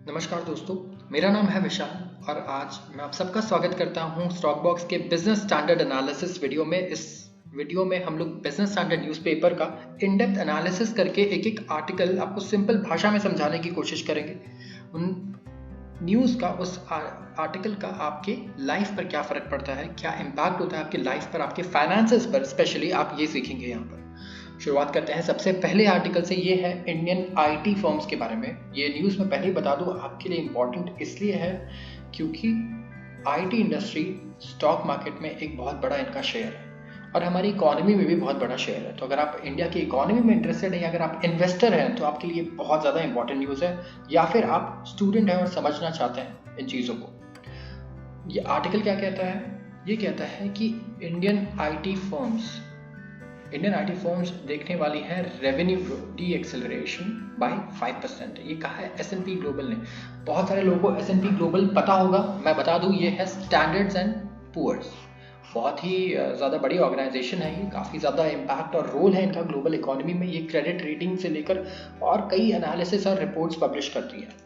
नमस्कार दोस्तों, मेरा नाम है विशाल और आज मैं आप सबका स्वागत करता हूं स्टॉक बॉक्स के बिजनेस स्टैंडर्ड एनालिसिस वीडियो में। इस वीडियो में हम लोग बिजनेस स्टैंडर्ड न्यूज़पेपर का इन डेप्थ एनालिसिस करके एक एक आर्टिकल आपको सिंपल भाषा में समझाने की कोशिश करेंगे। उन न्यूज़ का, उस आर्टिकल का आपके लाइफ पर क्या फ़र्क पड़ता है, क्या इम्पैक्ट होता है आपके लाइफ पर, आपके फाइनेंसेस पर, स्पेशली आप ये सीखेंगे यहाँ पर। शुरुआत करते हैं सबसे पहले आर्टिकल से। ये है इंडियन आईटी फर्म्स के बारे में। ये न्यूज़ में पहले ही बता दूं आपके लिए इम्पॉर्टेंट इसलिए है क्योंकि आईटी इंडस्ट्री स्टॉक मार्केट में एक बहुत बड़ा इनका शेयर है और हमारी इकोनॉमी में भी बहुत बड़ा शेयर है। तो अगर आप इंडिया की इकोनॉमी में इंटरेस्टेड हैं, अगर आप इन्वेस्टर हैं तो आपके लिए बहुत ज़्यादा इंपॉर्टेंट न्यूज़ है, या फिर आप स्टूडेंट हैं और समझना चाहते हैं इन चीज़ों को। ये आर्टिकल क्या कहता है? ये कहता है कि इंडियन आईटी फर्म्स देखने वाली है रेवेन्यू डी एक्सेलरेशन बाय 5%। ये कहा है S&P ग्लोबल ने। बहुत सारे लोगों को S&P ग्लोबल पता होगा, मैं बता दूं ये है स्टैंडर्ड्स एंड पुअर्स। बहुत ही ज़्यादा बड़ी ऑर्गेनाइजेशन है ये, काफ़ी ज़्यादा इम्पैक्ट और रोल है इनका ग्लोबल इकोनॉमी में। ये क्रेडिट रेटिंग से लेकर और कई एनालिसिस और रिपोर्ट्स पब्लिश करती है।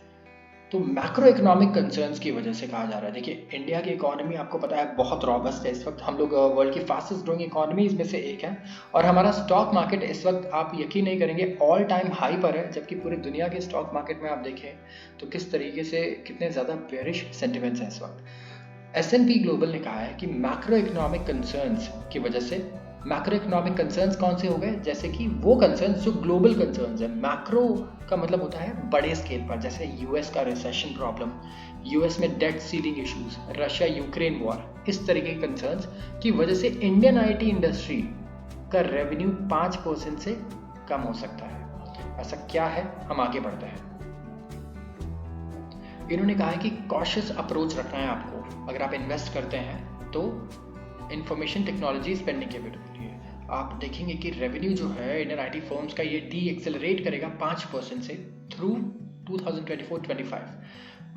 तो मैक्रो इकोनॉमिक कंसर्न्स की वजह से कहा जा रहा है। देखिए, इंडिया की इकोनॉमी आपको पता है बहुत रॉबस्ट है। इस वक्त हम लोग वर्ल्ड की फास्टेस्ट ग्रोइंग इकोनॉमीज में से एक है और हमारा स्टॉक मार्केट इस वक्त आप यकीन नहीं करेंगे ऑल टाइम हाई पर है, जबकि पूरी दुनिया के स्टॉक मार्केट में आप देखें तो किस तरीके से कितने ज़्यादा बेयरिश सेंटिमेंट्स हैं इस वक्त। S&P ग्लोबल ने कहा है कि मैक्रो इकोनॉमिक कंसर्न्स की वजह से, मैक्रो इकोनॉमिक कंसर्न्स कौन से हो गए? जैसे कि वो कंसर्न्स जो ग्लोबल कंसर्न्स है। मैक्रो का मतलब होता है बड़े स्केल पर, जैसे यूएस का रिसेशन प्रॉब्लम, यूएस में date ceiling issues, Russia Ukraine war, इस तरीके के कंसर्न्स की वजह से इंडियन आईटी इंडस्ट्री का रेवेन्यू 5% से कम हो सकता है। ऐसा क्या है, हम आगे बढ़ते हैं। इन्होंने कहा है कि कॉशियस अप्रोच रखना है आपको अगर आप इन्वेस्ट करते हैं तो इंफॉर्मेशन टेक्नोलॉजी स्पेंडिंग के लिए। आप देखेंगे कि रेवेन्यू जो है इंडियन आईटी फर्म्स का ये डी एक्सेलरेट करेगा 5% से थ्रू 2024-25।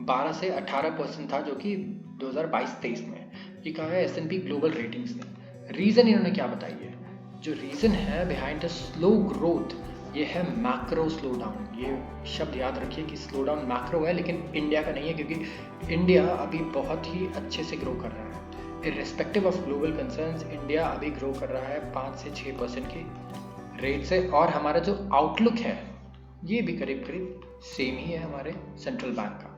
12 से 18% था जो कि 2022-23 में। ये कहा है S&P ग्लोबल रेटिंग्स ने। रीज़न इन्होंने क्या बताई है? जो रीज़न है बिहाइंड द स्लो ग्रोथ, ये है मैक्रो स्लो डाउन। ये शब्द याद रखिए कि स्लो डाउन मैक्रो है, लेकिन इंडिया का नहीं है, क्योंकि इंडिया अभी बहुत ही अच्छे से ग्रो कर रहा है। Irrespective of global concerns, India अभी ग्रो कर रहा है 5 से 6% की रेट से, और हमारा जो आउटलुक है ये भी करीब करीब सेम ही है हमारे सेंट्रल बैंक का।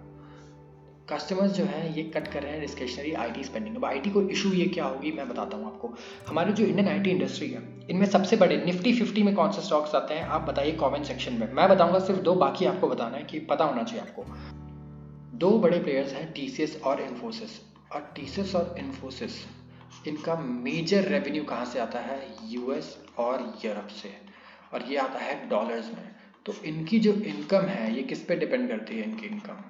कस्टमर्स जो हैं ये कट कर रहे हैं डिस्क्रिशनरी आईटी स्पेंडिंग। अब आईटी को इशू ये क्या होगी मैं बताता हूँ आपको। हमारे जो इंडियन आईटी इंडस्ट्री है इनमें सबसे बड़े निफ्टी 50 में कौन से स्टॉक्स आते हैं आप बताइए कमेंट सेक्शन में। मैं बताऊंगा सिर्फ 2, बाकी आपको बताना है कि पता होना चाहिए आपको। 2 बड़े प्लेयर्स हैं TCS और इन्फोसिस। और TCS और इन्फोसिस, इनका मेजर रेवेन्यू कहाँ से आता है? यूएस और यूरोप से, और ये आता है डॉलर्स में। तो इनकी जो इनकम है ये किस पे डिपेंड करती है? इनकी इनकम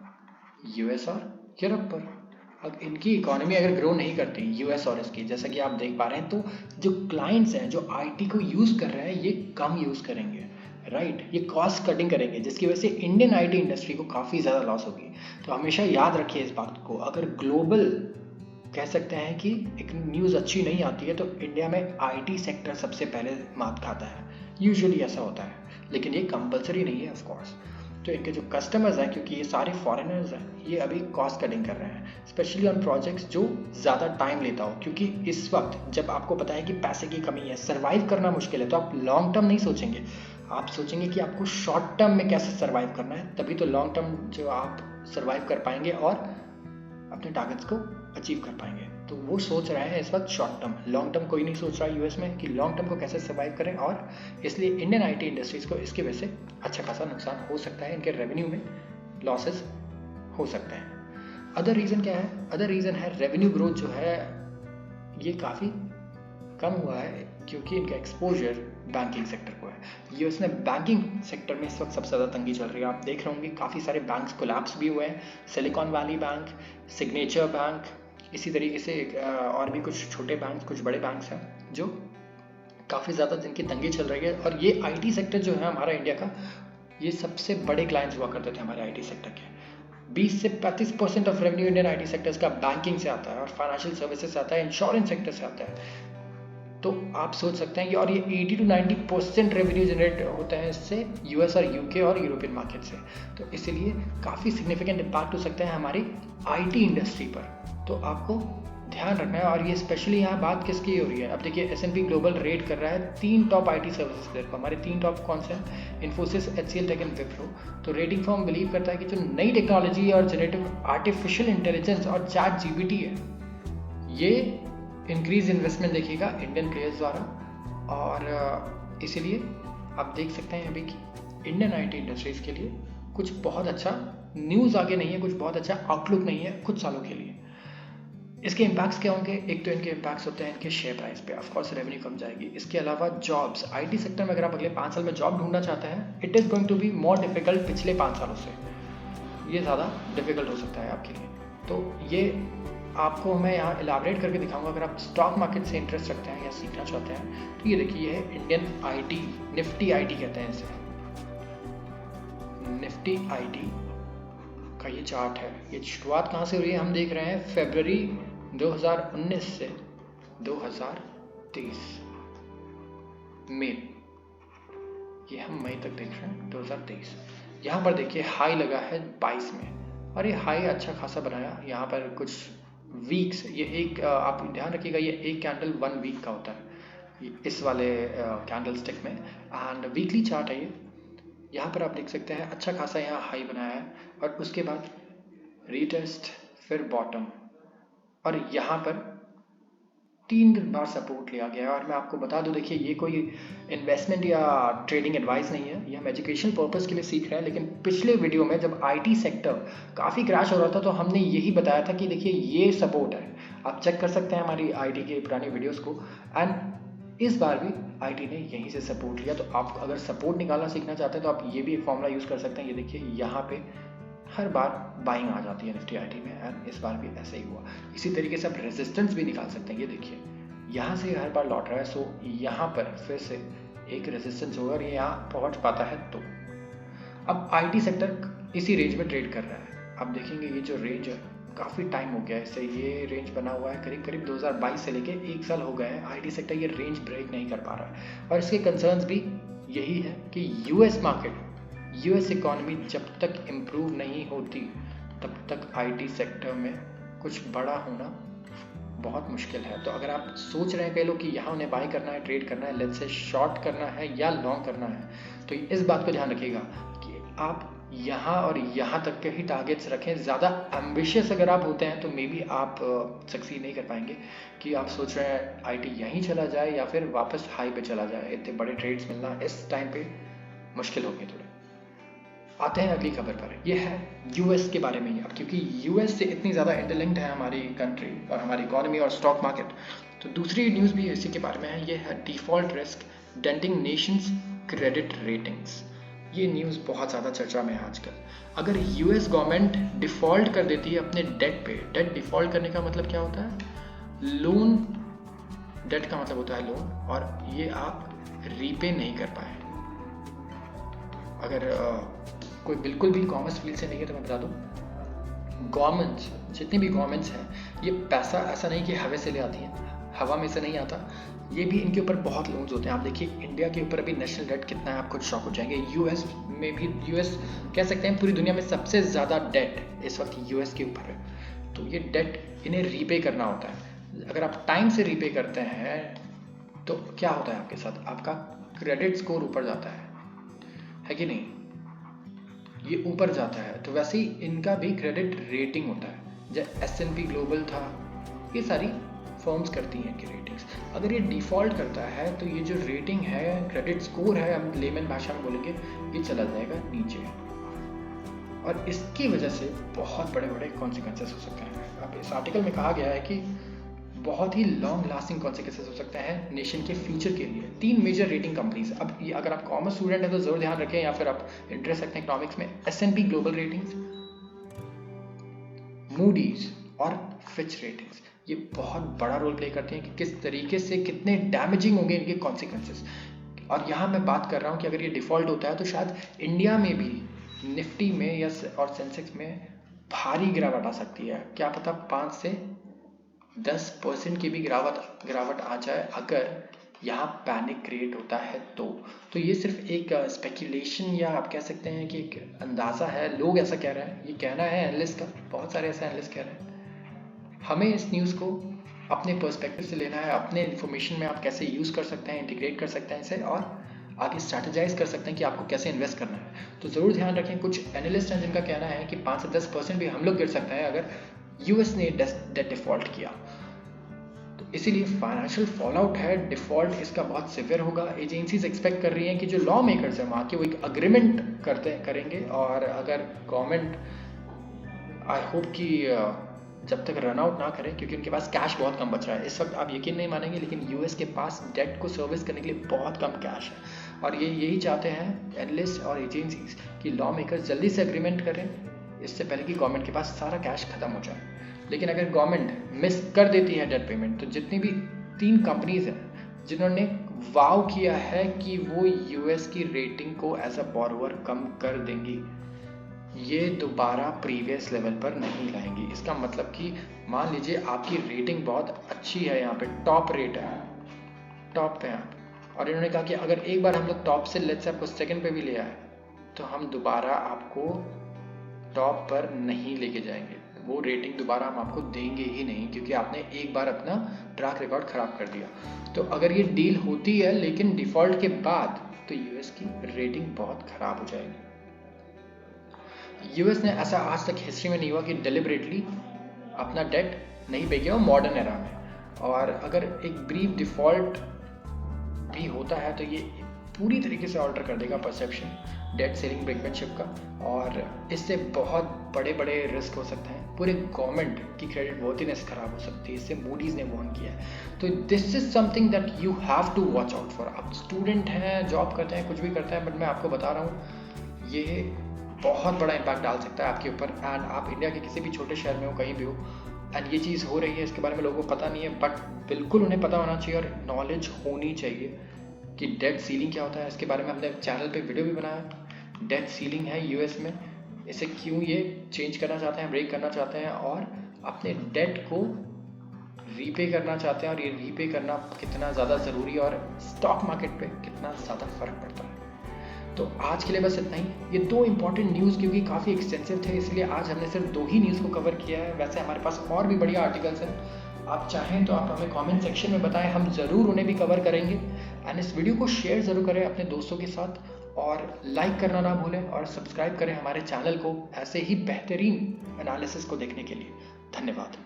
यूएस और यूरोप पर। अब इनकी इकोनॉमी अगर ग्रो नहीं करती यूएस और इसकी, जैसा कि आप देख पा रहे हैं, तो जो क्लाइंट्स हैं जो आईटी को यूज़ कर रहे हैं ये कम यूज़ करेंगे, राइट। ये कॉस्ट कटिंग करेंगे, जिसकी वजह से इंडियन आईटी इंडस्ट्री को काफ़ी ज़्यादा लॉस होगी। तो हमेशा याद रखिए इस बात को। अगर ग्लोबल कह सकते हैं कि एक न्यूज़ अच्छी नहीं आती है तो इंडिया में आईटी सेक्टर सबसे पहले मात खाता है। यूजुअली ऐसा होता है, लेकिन ये कंपलसरी नहीं है ऑफ कोर्स। तो इनके जो कस्टमर्स हैं, क्योंकि ये सारे फॉरेनर्स हैं, ये अभी कॉस्ट कटिंग कर रहे हैं, स्पेशली ऑन प्रोजेक्ट्स जो ज़्यादा टाइम लेता हो। क्योंकि इस वक्त जब आपको पता है कि पैसे की कमी है, सर्वाइव करना मुश्किल है, तो आप लॉन्ग टर्म नहीं सोचेंगे, आप सोचेंगे कि आपको शॉर्ट टर्म में कैसे सर्वाइव करना है। तभी तो लॉन्ग टर्म जो आप सर्वाइव कर पाएंगे और अपने टारगेट्स को अचीव कर पाएंगे। तो वो सोच रहे हैं इस वक्त शॉर्ट टर्म, लॉन्ग टर्म कोई नहीं सोच रहा है यूएस में कि लॉन्ग टर्म को कैसे सर्वाइव करें। और इसलिए इंडियन आईटी इंडस्ट्रीज़ को इसकी वजह से अच्छा खासा नुकसान हो सकता है, इनके रेवेन्यू में लॉसेस हो सकते हैं। अदर रीज़न क्या है? अदर रीज़न है रेवेन्यू ग्रोथ जो है ये काफ़ी कम हुआ है क्योंकि इनका एक्सपोजर बैंकिंग सेक्टर को है। यूएस में बैंकिंग सेक्टर में इस वक्त सबसे ज़्यादा तंगी चल रही है। आप देख रहे होंगे काफ़ी सारे बैंक्स कोलैप्स भी हुए हैं, silicon valley bank, signature bank, इसी तरीके से और भी कुछ छोटे बैंक, कुछ बड़े बैंक्स हैं जो काफ़ी ज़्यादा जिनकी तंगी चल रही है। और ये आईटी सेक्टर जो है हमारा इंडिया का, ये सबसे बड़े क्लाइंट्स हुआ करते थे हमारे आईटी सेक्टर के। 20 से 35% of revenue Indian IT sectors का बैंकिंग से आता है और फाइनेंशियल सर्विसेज से आता है, इंश्योरेंस सेक्टर से आता है। तो आप सोच सकते हैं कि और ये 80 to 90% रेवेन्यू जनरेट होते हैं इससे यूएस और यूके और यूरोपियन मार्केट से। तो इसीलिए काफ़ी सिग्निफिकेंट इम्पैक्ट हो सकता है हमारी आईटी इंडस्ट्री पर। तो आपको ध्यान रखना है। और ये स्पेशली यहाँ बात किसकी हो रही है, अब देखिए S&P ग्लोबल रेट कर रहा है 3 टॉप आईटी सर्विसेज प्लेयर को। हमारे 3 टॉप कौन से हैं, Infosys, HCL tech and Wipro. तो रेटिंग फर्म बिलीव करता है कि जो नई टेक्नोलॉजी और जनरेटिव आर्टिफिशियल इंटेलिजेंस और चैट जीपीटी है, ये इंक्रीज इन्वेस्टमेंट देखिएगा इंडियन प्लेयर्स द्वारा। और इसीलिए आप देख सकते हैं अभी कि इंडियन आईटी इंडस्ट्रीज के लिए कुछ बहुत अच्छा न्यूज़ आगे नहीं है, कुछ बहुत अच्छा आउटलुक नहीं है कुछ सालों के लिए। इसके इम्पैक्ट्स क्या होंगे, एक तो इनके इम्पैक्ट्स होते हैं इनके शेयर प्राइस पे, ऑफ कोर्स रेवेन्यू कम जाएगी। इसके अलावा जॉब्स, आईटी सेक्टर में अगर आप अगले 5 साल में जॉब ढूंढना चाहते हैं, it is going to be more difficult पिछले 5 सालों से। ये ज़्यादा डिफिकल्ट हो सकता है आपके लिए। तो ये आपको मैं यहाँ इलाबरेट करके दिखाऊंगा। अगर आप स्टॉक मार्केट से इंटरेस्ट रखते हैं या सीखना चाहते हैं तो ये देखिए, ये है इंडियन आईटी, निफ्टी आईटी कहते हैं इसे। निफ्टी आईटी का ये चार्ट है। ये शुरुआत कहाँ से हो रही है, हम देख रहे हैं फरवरी 2019 से 2023 मई, ये हम मई तक देख रहे हैं 2023। यहाँ पर देखिए हाई लगा है 22 में, और ये हाई अच्छा खासा बनाया। यहाँ पर कुछ वीक्स, ये एक आप ध्यान रखिएगा, ये एक कैंडल 1 वीक का होता है इस वाले कैंडल स्टिक में, एंड वीकली चार्ट है ये। यहाँ पर आप देख सकते हैं अच्छा खासा यहाँ हाई बनाया है, और उसके बाद रीटेस्ट, फिर बॉटम, और यहाँ पर 3 बार सपोर्ट लिया गया है। और मैं आपको बता दूं, देखिए ये कोई इन्वेस्टमेंट या ट्रेडिंग एडवाइस नहीं है, ये हम एजुकेशन पर्पस के लिए सीख रहे हैं। लेकिन पिछले वीडियो में जब आईटी सेक्टर काफ़ी क्रैश हो रहा था तो हमने यही बताया था कि देखिए ये सपोर्ट है। आप चेक कर सकते हैं हमारी आईटी के पुरानी वीडियोज़ को, एंड इस बार भी आईटी ने यहीं से सपोर्ट लिया। तो आप अगर सपोर्ट निकालना सीखना चाहते हैं तो आप ये भी एक फॉर्मूला यूज़ कर सकते हैं। ये देखिए यहाँ पे हर बार बाइंग आ जाती है निफ्टी आईटी में, एंड इस बार भी ऐसे ही हुआ। इसी तरीके से आप रेजिस्टेंस भी निकाल सकते हैं। ये देखिए यहाँ से हर बार लौट रहा है, सो यहाँ पर फिर से एक रेजिस्टेंस होगा और ये यहाँ पहुँच पाता है। तो अब आईटी सेक्टर इसी रेंज में ट्रेड कर रहा है। आप देखेंगे ये जो रेंज है काफ़ी टाइम हो गया है इससे, ये रेंज बना हुआ है करीब करीब 2022 से लेके 1 साल हो गए हैं। आईटी सेक्टर ये रेंज ब्रेक नहीं कर पा रहा है, और इसके कंसर्न्स भी यही है कि यूएस मार्केट, यूएस इकॉनमी जब तक इम्प्रूव नहीं होती तब तक आईटी सेक्टर में कुछ बड़ा होना बहुत मुश्किल है। तो अगर आप सोच रहे हैं कई लोग कि यहाँ उन्हें बाय करना है, ट्रेड करना है, लेट्स से शॉर्ट करना है या लॉन्ग करना है, तो इस बात को ध्यान रखिएगा कि आप यहाँ और यहाँ तक के ही टारगेट्स रखें। ज़्यादा एम्बिशियस अगर आप होते हैं तो मे बी आप सक्सीड नहीं कर पाएंगे, कि आप सोच रहे हैं आईटी यहीं चला जाए या फिर वापस हाई पे चला जाए। इतने बड़े ट्रेड्स मिलना इस टाइम पे मुश्किल होंगे थोड़े। आते हैं अगली खबर पर, यह है यूएस के बारे में ही। अब क्योंकि यूएस से इतनी ज़्यादा इंटरलिंक्ड है हमारी कंट्री और हमारी इकोनॉमी और स्टॉक मार्केट, तो दूसरी न्यूज़ भी इसी के बारे में है। ये है default risk denting Nations credit ratings. ये न्यूज़ बहुत ज़्यादा चर्चा में है आजकल। अगर यूएस गवर्नमेंट डिफ़ॉल्ट कर देती है अपने डेट पे, डेट डिफ़ॉल्ट करने का मतलब क्या होता है, लोन, डेट का मतलब होता है लोन, और ये आप रीपे नहीं कर पाए। अगर कोई बिल्कुल भी कॉमर्स फील्ड से नहीं है तो मैं बता दूं, गवर्नमेंट्स, जितनी भी गवर्नमेंट्स हैं, ये पैसा ऐसा नहीं कि हवा से ले आती हैं, हवा में से नहीं आता, ये भी इनके ऊपर बहुत लोन्स होते हैं। आप देखिए इंडिया के ऊपर अभी नेशनल डेट कितना है, आप खुद शॉक हो जाएंगे। यूएस में भी, यूएस कह सकते हैं पूरी दुनिया में सबसे ज़्यादा डेट इस वक्त यूएस के ऊपर है। तो ये डेट इन्हें रीपे करना होता है। अगर आप टाइम से रीपे करते हैं तो क्या होता है आपके साथ, आपका क्रेडिट स्कोर ऊपर जाता है कि नहीं, ये ऊपर जाता है। तो वैसे ही इनका भी क्रेडिट रेटिंग होता है। जब S&P ग्लोबल था, ये सारी फर्म्स करती हैं इनकी रेटिंग्स। अगर ये डिफ़ॉल्ट करता है तो ये जो रेटिंग है, क्रेडिट स्कोर है, हम लेमन भाषा में बोलेंगे, ये चला जाएगा नीचे, और इसकी वजह से बहुत बड़े बड़े कॉन्सिक्वेंसेस हो सकते हैं। अब इस आर्टिकल में कहा गया है कि बहुत ही लॉन्ग लास्टिंग कॉन्सिक्वेंसेस हो सकते हैं नेशन के फ्यूचर के लिए। 3 मेजर रेटिंग कंपनीज, अब ये अगर आप कॉमर्स स्टूडेंट हैं तो जरूर ध्यान रखें, या फिर आप इंटरेस्ट रखते हैं इकोनॉमिक्स में, S&P ग्लोबल रेटिंग्स, मूडीज और फिच रेटिंग्स, ये बहुत बड़ा रोल प्ले करते हैं कि किस तरीके से कितने डैमेजिंग होंगे इनके कॉन्सिक्वेंसेस। और यहाँ मैं बात कर रहा हूँ कि अगर ये डिफ़ॉल्ट होता है तो शायद इंडिया में भी निफ्टी में या और सेंसेक्स में भारी गिरावट आ सकती है। क्या पता 5 से 10% की भी गिरावट आ जाए अगर यहाँ पैनिक क्रिएट होता है तो ये सिर्फ एक स्पेक्यूलेशन या आप कह सकते हैं कि एक अंदाज़ा है, लोग ऐसा कह रहे हैं, ये कहना है एनालिस्ट का, बहुत सारे ऐसे एनालिस्ट कह रहे हैं। हमें इस न्यूज़ को अपने पर्सपेक्टिव से लेना है, अपने इन्फॉर्मेशन में आप कैसे यूज़ कर सकते हैं, इंटीग्रेट कर सकते हैं इसे और आगे स्ट्रैटेजाइज कर सकते हैं कि आपको कैसे इन्वेस्ट करना है। तो ज़रूर ध्यान रखें, कुछ एनालिस्ट हैं जिनका कहना है कि 5 से 10% भी हम लोग गिर सकते हैं अगर यूएस ने डेट डिफ़ॉल्ट किया। तो इसीलिए फाइनेंशियल फॉलआउट है, डिफ़ॉल्ट इसका बहुत सिवियर होगा। एजेंसीज एक्सपेक्ट कर रही हैं कि जो लॉ मेकर्स हैं वहाँ के वो एक अग्रीमेंट करेंगे और अगर गवर्नमेंट आई होप कि जब तक रन आउट ना करें, क्योंकि उनके पास कैश बहुत कम बच रहा है इस वक्त, आप यकीन नहीं मानेंगे लेकिन यूएस के पास डेट को सर्विस करने के लिए बहुत कम कैश है और ये यही चाहते हैं एनालिस्ट और एजेंसीज कि लॉ मेकर्स जल्दी से एग्रीमेंट करें इससे पहले कि गवर्नमेंट के पास सारा कैश खत्म हो जाए। लेकिन अगर गवर्नमेंट मिस कर देती है डेट पेमेंट तो जितनी भी 3 कंपनीज हैं जिन्होंने वाव किया है कि वो यूएस की रेटिंग को एज अ बोरोवर कम कर देंगी, ये दोबारा प्रीवियस लेवल पर नहीं लाएंगी। इसका मतलब कि मान लीजिए आपकी रेटिंग बहुत अच्छी है, यहाँ पे टॉप रेट है, टॉप पे आप, और इन्होंने कहा कि अगर एक बार हम लोग टॉप से लेट्स से आपको सेकंड पे भी ले आए तो हम दोबारा आपको टॉप पर नहीं लेके जाएंगे, वो रेटिंग दोबारा हम आपको देंगे ही नहीं क्योंकि आपने एक बार अपना ट्रैक रिकॉर्ड ख़राब कर दिया। तो अगर ये डील होती है लेकिन डिफ़ॉल्ट के बाद तो यूएस की रेटिंग बहुत ख़राब हो जाएगी। यूएस ने ऐसा आज तक हिस्ट्री में नहीं हुआ कि डेलिबरेटली अपना डेट नहीं पे किया मॉडर्न एरा में, और अगर एक ब्रीफ डिफ़ॉल्ट भी होता है तो ये पूरी तरीके से ऑल्टर कर देगा परसेप्शन डेट सेलिंग ब्रेकमैनशिप का, और इससे बहुत बड़े बड़े रिस्क हो सकते हैं, पूरे गवर्नमेंट की क्रेडिट वर्थीनेस खराब हो सकती है। इससे मूडीज़ ने वार्न किया है। तो this is something that you have to watch out for. आप स्टूडेंट हैं, जॉब करते हैं, कुछ भी करते हैं, बट मैं आपको बता रहा हूँ ये बहुत बड़ा इम्पैक्ट डाल सकता है आपके ऊपर। एंड आप इंडिया के किसी भी छोटे शहर में हो, कहीं भी हो, एंड ये चीज़ हो रही है, इसके बारे में लोगों को पता नहीं है, बट बिल्कुल उन्हें पता होना चाहिए और नॉलेज होनी चाहिए कि डेट सीलिंग क्या होता है। इसके बारे में हमने चैनल पे वीडियो भी बनाया। डेट सीलिंग है यूएस में, इसे क्यों ये चेंज करना चाहते हैं, ब्रेक करना चाहते हैं और अपने डेट को रीपे करना चाहते हैं, और ये रीपे करना कितना ज़्यादा ज़रूरी है और स्टॉक मार्केट पे कितना ज़्यादा फ़र्क पड़ता है। तो आज के लिए बस इतना ही। ये 2 इंपॉर्टेंट न्यूज़ क्योंकि काफ़ी एक्सटेंसिव थे इसलिए आज हमने सिर्फ 2 ही न्यूज़ को कवर किया है। वैसे हमारे पास और भी बढ़िया आर्टिकल्स हैं, आप चाहें तो आप हमें कमेंट सेक्शन में बताएं, हम ज़रूर उन्हें भी कवर करेंगे। एंड इस वीडियो को शेयर ज़रूर करें अपने दोस्तों के साथ और लाइक करना ना भूलें और सब्सक्राइब करें हमारे चैनल को ऐसे ही बेहतरीन एनालिसिस को देखने के लिए। धन्यवाद।